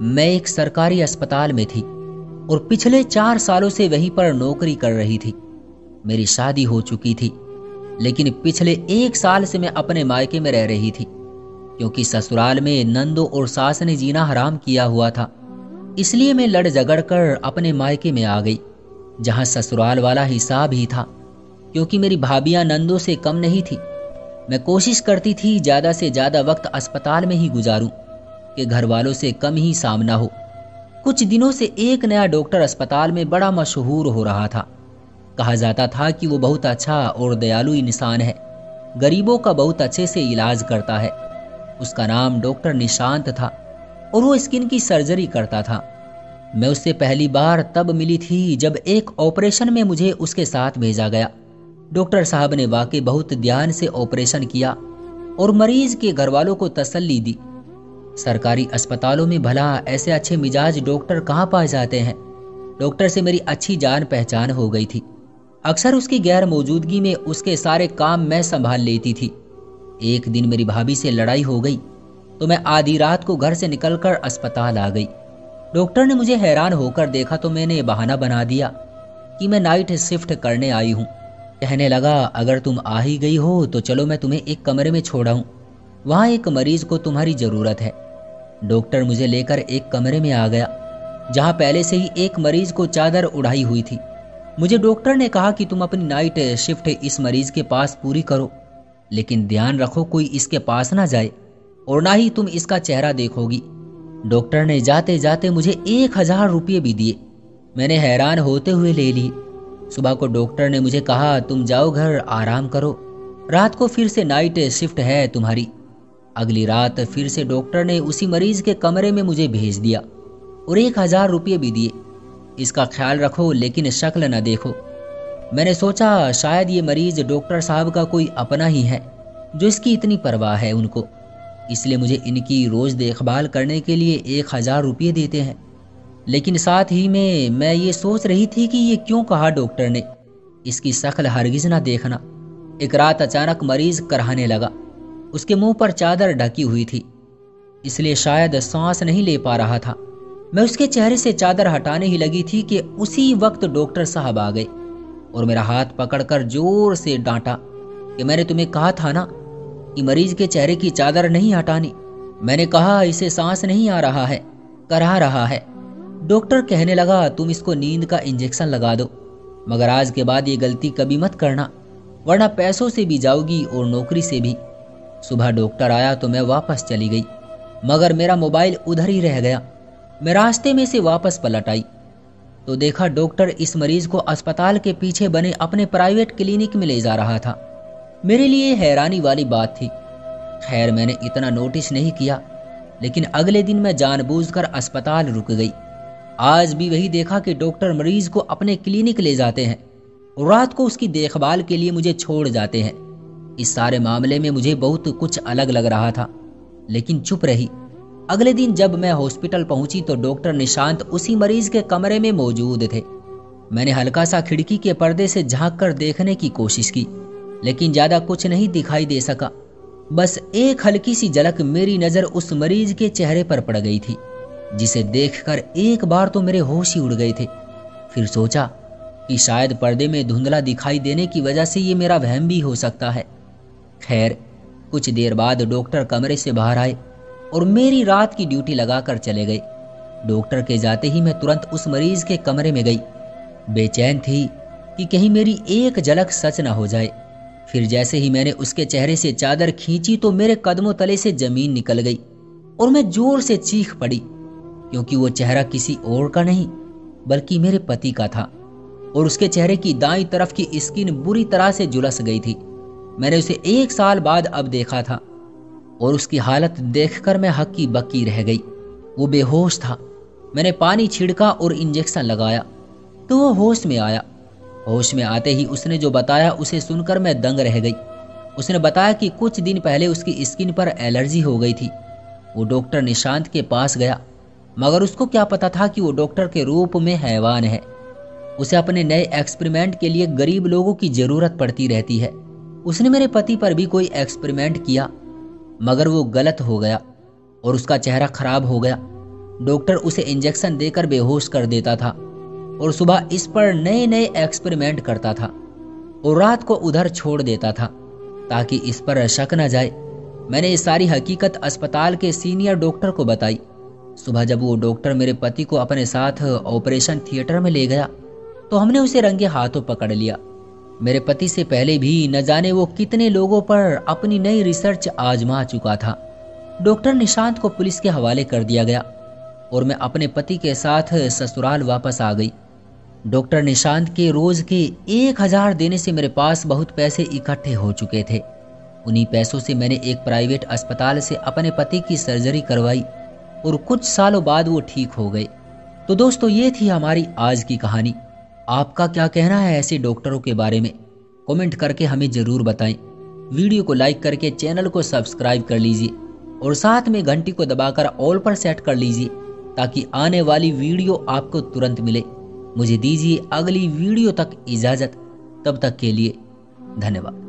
मैं एक सरकारी अस्पताल में थी और पिछले 4 सालों से वहीं पर नौकरी कर रही थी। मेरी शादी हो चुकी थी, लेकिन पिछले 1 साल से मैं अपने मायके में रह रही थी, क्योंकि ससुराल में नंदों और सास ने जीना हराम किया हुआ था। इसलिए मैं लड़ झगड़ कर अपने मायके में आ गई, जहां ससुराल वाला हिसाब ही था, क्योंकि मेरी भाभियां नंदों से कम नहीं थी। मैं कोशिश करती थी ज़्यादा से ज़्यादा वक्त अस्पताल में ही गुजारूं, कि घर वालों से कम ही सामना हो। कुछ दिनों से एक नया डॉक्टर अस्पताल में बड़ा मशहूर हो रहा था। कहा जाता था कि वो बहुत अच्छा और दयालु इंसान है, गरीबों का बहुत अच्छे से इलाज करता है। उसका नाम डॉक्टर निशांत था और वो स्किन की सर्जरी करता था। मैं उससे पहली बार तब मिली थी जब एक ऑपरेशन में मुझे उसके साथ भेजा गया। डॉक्टर साहब ने वाकई बहुत ध्यान से ऑपरेशन किया और मरीज के घर वालों को तसल्ली दी। सरकारी अस्पतालों में भला ऐसे अच्छे मिजाज डॉक्टर कहाँ पाए जाते हैं। डॉक्टर से मेरी अच्छी जान पहचान हो गई थी। अक्सर उसकी गैर मौजूदगी में उसके सारे काम मैं संभाल लेती थी। एक दिन मेरी भाभी से लड़ाई हो गई तो मैं आधी रात को घर से निकलकर अस्पताल आ गई। डॉक्टर ने मुझे हैरान होकर देखा तो मैंने बहाना बना दिया कि मैं नाइट शिफ्ट करने आई हूँ। कहने लगा, अगर तुम आ ही गई हो तो चलो मैं तुम्हें एक कमरे में छोड़ाऊं, वहाँ एक मरीज को तुम्हारी ज़रूरत है। डॉक्टर मुझे लेकर एक कमरे में आ गया, जहाँ पहले से ही एक मरीज को चादर उड़ाई हुई थी। मुझे डॉक्टर ने कहा कि तुम अपनी नाइट शिफ्ट इस मरीज के पास पूरी करो, लेकिन ध्यान रखो कोई इसके पास ना जाए और ना ही तुम इसका चेहरा देखोगी। डॉक्टर ने जाते जाते मुझे 1000 रुपये भी दिए। मैंने हैरान होते हुए ले लिए। सुबह को डॉक्टर ने मुझे कहा, तुम जाओ घर आराम करो, रात को फिर से नाइट शिफ्ट है तुम्हारी। अगली रात फिर से डॉक्टर ने उसी मरीज के कमरे में मुझे भेज दिया और 1000 रुपये भी दिए। इसका ख्याल रखो लेकिन शक्ल न देखो। मैंने सोचा शायद ये मरीज डॉक्टर साहब का कोई अपना ही है जो इसकी इतनी परवाह है उनको, इसलिए मुझे इनकी रोज़ देखभाल करने के लिए 1000 रुपये देते हैं। लेकिन साथ ही में मैं ये सोच रही थी कि ये क्यों कहा डॉक्टर ने, इसकी शक्ल हरगिज ना देखना। एक रात अचानक मरीज कराहने लगा। उसके मुंह पर चादर ढकी हुई थी, इसलिए शायद सांस नहीं ले पा रहा था। मैं उसके चेहरे से चादर हटाने ही लगी थी कि उसी वक्त डॉक्टर साहब आ गए और मेरा हाथ पकड़कर जोर से डांटा कि मैंने तुम्हें कहा था ना कि मरीज के चेहरे की चादर नहीं हटानी। मैंने कहा इसे सांस नहीं आ रहा है, कराह रहा है। डॉक्टर कहने लगा, तुम इसको नींद का इंजेक्शन लगा दो, मगर आज के बाद ये गलती कभी मत करना, वरना पैसों से भी जाओगी और नौकरी से भी। सुबह डॉक्टर आया तो मैं वापस चली गई, मगर मेरा मोबाइल उधर ही रह गया। मैं रास्ते में से वापस पलट आई तो देखा डॉक्टर इस मरीज को अस्पताल के पीछे बने अपने प्राइवेट क्लिनिक में ले जा रहा था। मेरे लिए हैरानी वाली बात थी। खैर मैंने इतना नोटिस नहीं किया, लेकिन अगले दिन मैं जानबूझकर अस्पताल रुक गई। आज भी वही देखा कि डॉक्टर मरीज को अपने क्लिनिक ले जाते हैं और रात को उसकी देखभाल के लिए मुझे छोड़ जाते हैं। इस सारे मामले में मुझे बहुत कुछ अलग लग रहा था, लेकिन चुप रही। अगले दिन जब मैं हॉस्पिटल पहुंची तो डॉक्टर निशांत उसी मरीज के कमरे में मौजूद थे। मैंने हल्का सा खिड़की के पर्दे से झांक कर देखने की कोशिश की, लेकिन ज्यादा कुछ नहीं दिखाई दे सका। बस एक हल्की सी झलक मेरी नजर उस मरीज के चेहरे पर पड़ गई थी, जिसे देखकर एक बार तो मेरे होश ही उड़ गए थे। फिर सोचा कि शायद पर्दे में धुंधला दिखाई देने की वजह से ये मेरा वहम भी हो सकता है। खैर कुछ देर बाद डॉक्टर कमरे से बाहर आए और मेरी रात की ड्यूटी लगाकर चले गए। डॉक्टर के जाते ही मैं तुरंत उस मरीज के कमरे में गई। बेचैन थी कि कहीं मेरी एक झलक सच ना हो जाए। फिर जैसे ही मैंने उसके चेहरे से चादर खींची तो मेरे कदमों तले से जमीन निकल गई और मैं जोर से चीख पड़ी, क्योंकि वो चेहरा किसी और का नहीं बल्कि मेरे पति का था और उसके चेहरे की दाईं तरफ की स्किन बुरी तरह से झुलस गई थी। मैंने उसे 1 साल बाद अब देखा था और उसकी हालत देखकर मैं हक्की बक्की रह गई। वो बेहोश था। मैंने पानी छिड़का और इंजेक्शन लगाया तो वो होश में आया। होश में आते ही उसने जो बताया उसे सुनकर मैं दंग रह गई। उसने बताया कि कुछ दिन पहले उसकी स्किन पर एलर्जी हो गई थी। वो डॉक्टर निशांत के पास गया, मगर उसको क्या पता था कि वो डॉक्टर के रूप में हैवान है। उसे अपने नए एक्सपेरिमेंट के लिए गरीब लोगों की जरूरत पड़ती रहती है। उसने मेरे पति पर भी कोई एक्सपेरिमेंट किया, मगर वो गलत हो गया और उसका चेहरा खराब हो गया। डॉक्टर उसे इंजेक्शन देकर बेहोश कर देता था और सुबह इस पर नए नए एक्सपेरिमेंट करता था और रात को उधर छोड़ देता था ताकि इस पर शक न जाए। मैंने ये सारी हकीकत अस्पताल के सीनियर डॉक्टर को बताई। सुबह जब वो डॉक्टर मेरे पति को अपने साथ ऑपरेशन थिएटर में ले गया तो हमने उसे रंगे हाथों पकड़ लिया। मेरे पति से पहले भी न जाने वो कितने लोगों पर अपनी नई रिसर्च आजमा चुका था। डॉक्टर निशांत को पुलिस के हवाले कर दिया गया और मैं अपने पति के साथ ससुराल वापस आ गई। डॉक्टर निशांत के रोज के 1000 देने से मेरे पास बहुत पैसे इकट्ठे हो चुके थे। उन्हीं पैसों से मैंने एक प्राइवेट अस्पताल से अपने पति की सर्जरी करवाई और कुछ सालों बाद वो ठीक हो गए। तो दोस्तों, ये थी हमारी आज की कहानी। आपका क्या कहना है ऐसे डॉक्टरों के बारे में? कमेंट करके हमें जरूर बताएं। वीडियो को लाइक करके चैनल को सब्सक्राइब कर लीजिए और साथ में घंटी को दबाकर ऑल पर सेट कर लीजिए ताकि आने वाली वीडियो आपको तुरंत मिले। मुझे दीजिए अगली वीडियो तक इजाजत। तब तक के लिए धन्यवाद।